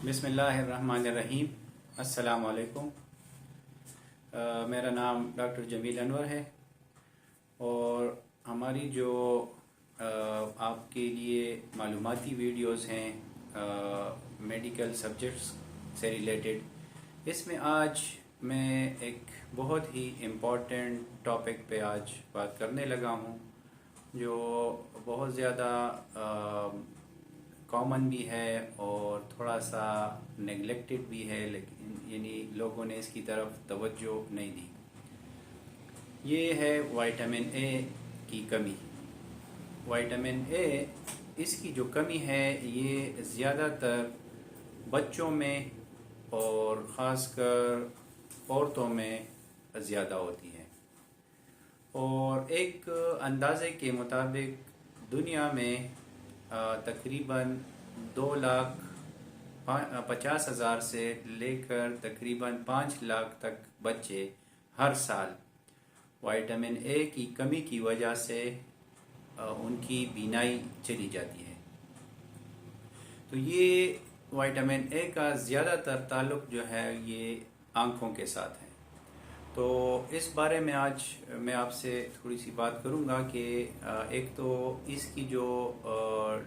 بسم اللہ الرحمن الرحیم۔ السلام علیکم۔ میرا نام ڈاکٹر جمیل انور ہے اور ہماری جو آپ کے لیے معلوماتی ویڈیوز ہیں میڈیکل سبجیکٹس سے ریلیٹڈ، اس میں آج میں ایک بہت ہی امپورٹنٹ ٹاپک پہ آج بات کرنے لگا ہوں، جو بہت زیادہ کامن بھی ہے اور تھوڑا سا نیگلیکٹڈ بھی ہے، لیکن لوگوں نے اس کی طرف توجہ نہیں دی۔ یہ ہے وائٹامن اے کی کمی۔ وائٹامن اے، اس کی جو کمی ہے یہ زیادہ تر بچوں میں اور خاص کر عورتوں میں زیادہ ہوتی ہے، اور ایک اندازے کے مطابق دنیا میں تقریباً 2,50,000 سے لے کر تقریباً 5 لاکھ تک بچے ہر سال وائٹامن اے کی کمی کی وجہ سے ان کی بینائی چلی جاتی ہے۔ تو یہ وائٹامن اے کا زیادہ تر تعلق جو ہے یہ آنکھوں کے ساتھ ہے۔ تو اس بارے میں آج میں آپ سے تھوڑی سی بات کروں گا کہ ایک تو اس کی جو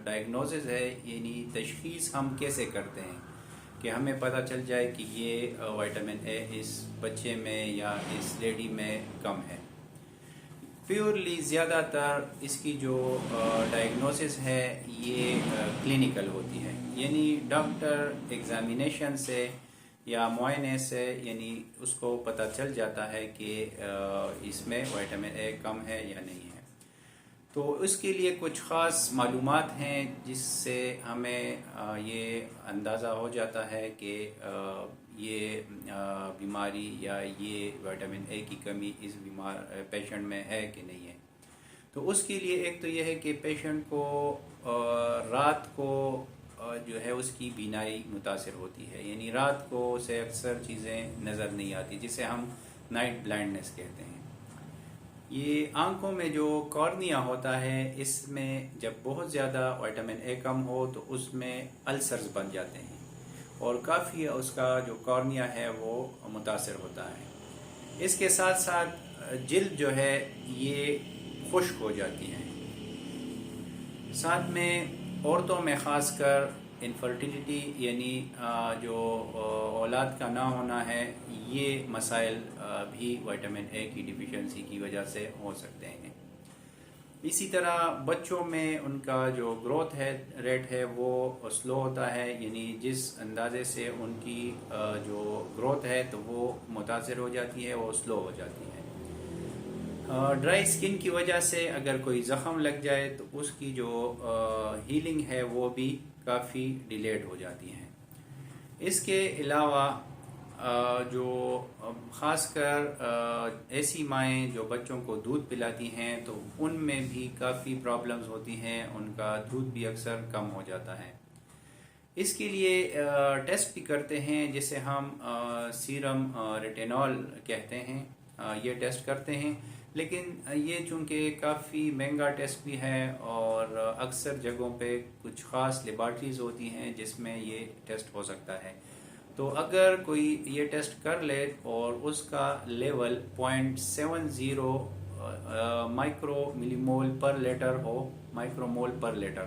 ڈائگنوزز ہے، یعنی تشخیص ہم کیسے کرتے ہیں کہ ہمیں پتہ چل جائے کہ یہ وائٹامن اے اس بچے میں یا اس لیڈی میں کم ہے۔ پیورلی زیادہ تر اس کی جو ڈائگنوسس ہے یہ کلینکل ہوتی ہے، یعنی ڈاکٹر ایگزامینیشن سے یا معائنے سے اس کو پتہ چل جاتا ہے کہ اس میں وائٹامن اے کم ہے یا نہیں ہے۔ تو اس کے لیے کچھ خاص معلومات ہیں جس سے ہمیں یہ اندازہ ہو جاتا ہے کہ یہ بیماری یا یہ وائٹامن اے کی کمی اس پیشنٹ میں ہے کہ نہیں ہے۔ تو اس کے لیے ایک تو یہ ہے کہ پیشنٹ کو رات کو جو ہے اس کی بینائی متاثر ہوتی ہے، یعنی رات کو اسے اکثر چیزیں نظر نہیں آتی، جسے ہم نائٹ بلائنڈنس کہتے ہیں۔ یہ آنکھوں میں جو کارنیا ہوتا ہے، اس میں جب بہت زیادہ وائٹامن اے کم ہو تو اس میں السرز بن جاتے ہیں اور کافی اس کا جو کارنیا ہے وہ متاثر ہوتا ہے۔ اس کے ساتھ ساتھ جلد جو ہے یہ خشک ہو جاتی ہے۔ ساتھ میں عورتوں میں خاص کر انفرٹیلیٹی، یعنی جو اولاد کا نہ ہونا ہے، یہ مسائل بھی وائٹامن اے کی ڈیفیشنسی کی وجہ سے ہو سکتے ہیں۔ اسی طرح بچوں میں ان کا جو گروتھ ریٹ ہے وہ سلو ہوتا ہے، یعنی جس اندازے سے ان کی جو گروتھ ہے تو وہ متاثر ہو جاتی ہے، وہ سلو ہو جاتی ہے۔ ڈرائی اسکن کی وجہ سے اگر کوئی زخم لگ جائے تو اس کی جو ہیلنگ ہے وہ بھی کافی ڈیلیڈ ہو جاتی ہے۔ اس کے علاوہ جو خاص کر ایسی مائیں جو بچوں کو دودھ پلاتی ہیں تو ان میں بھی کافی پرابلمز ہوتی ہیں، ان کا دودھ بھی اکثر کم ہو جاتا ہے۔ اس کے لیے ٹیسٹ بھی کرتے ہیں جسے ہم سیرم ریٹینول کہتے ہیں، یہ ٹیسٹ کرتے ہیں، لیکن یہ چونکہ کافی مہنگا ٹیسٹ بھی ہے اور اکثر جگہوں پہ کچھ خاص لیبارٹریز ہوتی ہیں جس میں یہ ٹیسٹ ہو سکتا ہے۔ تو اگر کوئی یہ ٹیسٹ کر لے اور اس کا لیول 0.70 مائکرو ملی مول پر لیٹر ہو، مائکرو مول پر لیٹر،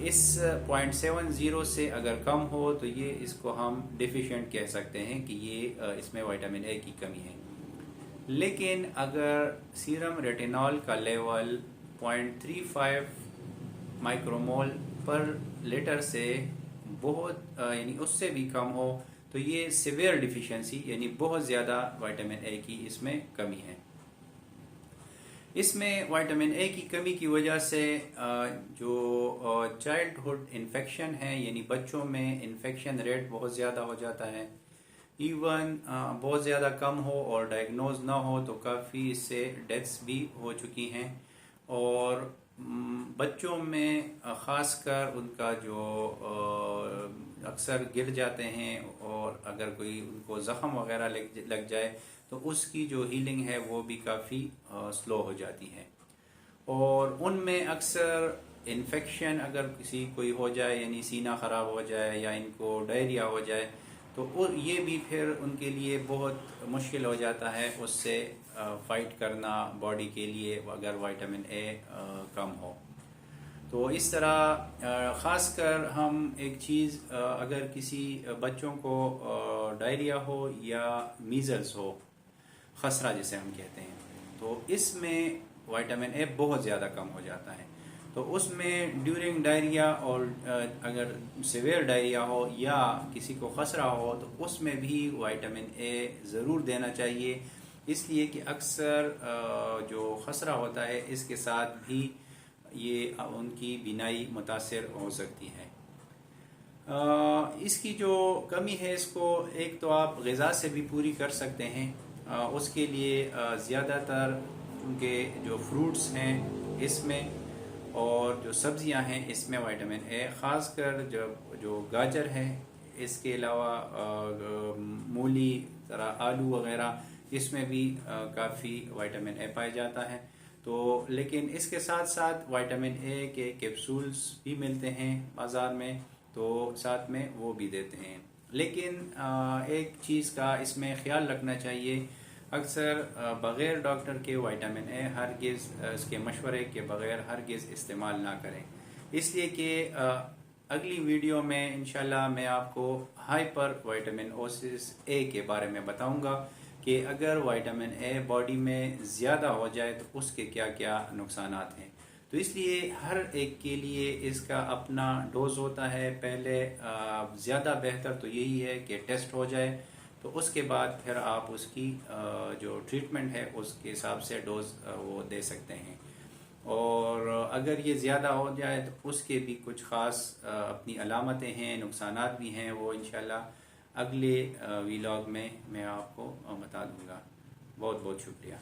اس 0.70 سے اگر کم ہو تو یہ اس کو ہم ڈیفیشینٹ کہہ سکتے ہیں کہ یہ اس میں وائٹامن اے کی کمی ہے۔ لیکن اگر سیرم ریٹینول کا لیول 0.35 مائکرو مول پر لیٹر سے بہت اس سے بھی کم ہو تو یہ سیویئر ڈیفیشنسی، یعنی بہت زیادہ وائٹامن اے کی اس میں کمی ہے۔ اس میں وائٹامن اے کی کمی کی وجہ سے جو چائلڈ ہوڈ انفیکشن ہے، یعنی بچوں میں انفیکشن ریٹ بہت زیادہ ہو جاتا ہے۔ ایون بہت زیادہ کم ہو اور ڈائگنوز نہ ہو تو کافی اس سے ڈیتھس بھی ہو چکی ہیں، اور بچوں میں خاص کر ان کا جو اکثر گر جاتے ہیں اور اگر کوئی ان کو زخم وغیرہ لگ جائے تو اس کی جو ہیلنگ ہے وہ بھی کافی سلو ہو جاتی ہے۔ اور ان میں اکثر انفیکشن اگر کسی کوئی ہو جائے، یعنی سینہ خراب ہو جائے یا ان کو ڈائریا ہو جائے، تو یہ بھی پھر ان کے لیے بہت مشکل ہو جاتا ہے اس سے فائٹ کرنا باڈی کے لیے، اگر وائٹامن اے کم ہو۔ تو اس طرح خاص کر ہم ایک چیز، اگر کسی بچوں کو ڈائریا ہو یا میزلز ہو، خسرہ جسے ہم کہتے ہیں، تو اس میں وائٹامن اے بہت زیادہ کم ہو جاتا ہے۔ تو اس میں ڈیورنگ ڈائریا، اور اگر سیویئر ڈائریا ہو یا کسی کو خسرہ ہو، تو اس میں بھی وائٹامن اے ضرور دینا چاہیے، اس لیے کہ اکثر جو خسرہ ہوتا ہے اس کے ساتھ بھی یہ ان کی بینائی متاثر ہو سکتی ہے۔ اس کی جو کمی ہے، اس کو ایک تو آپ غذا سے بھی پوری کر سکتے ہیں۔ اس کے لیے زیادہ تر کے جو فروٹس ہیں اس میں، اور جو سبزیاں ہیں اس میں وائٹامن اے، خاص کر جو گاجر ہے، اس کے علاوہ مولی، طرح آلو وغیرہ، اس میں بھی کافی وائٹامن اے پایا جاتا ہے۔ تو لیکن اس کے ساتھ ساتھ وائٹامن اے کے کیپسولز بھی ملتے ہیں بازار میں، تو ساتھ میں وہ بھی دیتے ہیں۔ لیکن ایک چیز کا اس میں خیال رکھنا چاہیے، اکثر بغیر ڈاکٹر کے وائٹامن اے ہرگز، اس کے مشورے کے بغیر ہرگز استعمال نہ کریں، اس لیے کہ اگلی ویڈیو میں انشاءاللہ میں آپ کو ہائپر وائٹامن اوسس اے کے بارے میں بتاؤں گا کہ اگر وائٹامن اے باڈی میں زیادہ ہو جائے تو اس کے کیا کیا نقصانات ہیں۔ تو اس لیے ہر ایک کے لیے اس کا اپنا ڈوز ہوتا ہے۔ پہلے زیادہ بہتر تو یہی ہے کہ ٹیسٹ ہو جائے، تو اس کے بعد پھر آپ اس کی جو ٹریٹمنٹ ہے اس کے حساب سے ڈوز وہ دے سکتے ہیں۔ اور اگر یہ زیادہ ہو جائے تو اس کے بھی کچھ خاص اپنی علامتیں ہیں، نقصانات بھی ہیں، وہ انشاءاللہ اگلے ویلاگ میں آپ کو بتا دوں گا۔ بہت بہت شکریہ۔